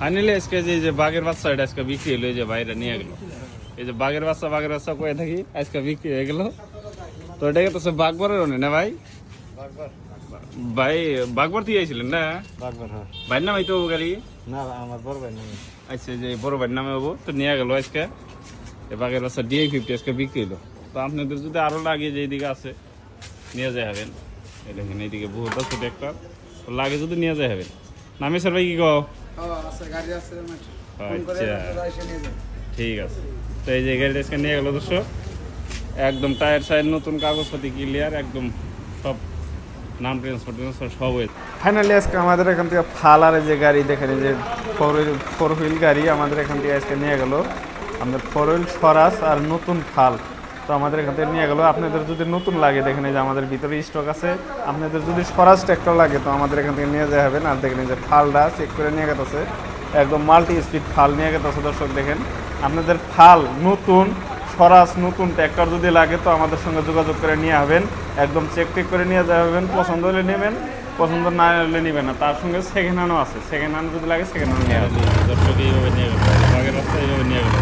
Finally আজকে যে বাঘের বাচ্চা এটা আজকে বিক্রি হলো, এই যে বাইরে নিয়ে গেল। এই যে বাঘের বাচ্চা কয়ে থাকি আজকে বিক্রি হয়ে গেল। তো এটাকে তো বাঘবরের অনেক না ভাই? ভাই বাঘবর দিয়ে আইছিলেন না? ভাইয়ের নাম হইতো গাড়ি না, আমার বড় ভাই নামে। আচ্ছা, যে বড় ভাইয়ের নামে হবো তো নিয়ে গেল আজকে। এই বাঘের বাচ্চা DI-50 আজকে বিক্রি হলো। তো আপনাদের যদি আরো লাগে যে এইদিকে আছে নিয়ে যায় হবেন। এই দেখেন এইদিকে বহুত আছে ট্রাক্টর, তো লাগে যদি নিয়ে যায় হবেন। নামে স্যার ভাই কি কো? আচ্ছা ঠিক আছে। তো এই যে গাড়িটা আজকে নিয়ে গেল দর্শক, একদম টায়ার সাইড নতুন, কাগজপাতি ক্লিয়ার, একদম সব নাম ট্রান্সফার সব হয়েছে। ফাইনালি আজকে আমাদের এখান থেকে ফাল আর যে গাড়ি দেখেন, যে ফোর হুইল গাড়ি আমাদের এখান থেকে আজকে নিয়ে গেল। আমাদের ফোর হুইল স্বরাজ আর নতুন ফাল তো আমাদের এখান থেকে নিয়ে গেল। আপনাদের যদি নতুন লাগে দেখেন যে আমাদের ভিতরে স্টক আছে। আপনাদের যদি স্বরাজ ট্র্যাক্টর লাগে তো আমাদের এখান থেকে নিয়ে যাওয়া হবেন। আর দেখেন যে ফালটা চেক করে নিয়ে গেছে, একদম মাল্টি স্পিড ফাল নিয়ে গেছে। দর্শক দেখেন, আপনাদের ফাল নতুন স্বরাজ নতুন ট্র্যাক্টর যদি লাগে তো আমাদের সঙ্গে যোগাযোগ করে নিয়ে হবেন। একদম চেক টেক করে নিয়ে যাবেন, পছন্দ হলে নেবেন, পছন্দ না হলে নেবেন না। তার সঙ্গে সেকেন্ড হ্যান্ডও আছে, সেকেন্ড হ্যান্ড যদি লাগে সেকেন্ড হ্যান্ড নিয়ে আসবেন। দর্শক এইভাবে নিয়ে গেল বাঘের রাস্তা, এইভাবে নিয়ে গেল।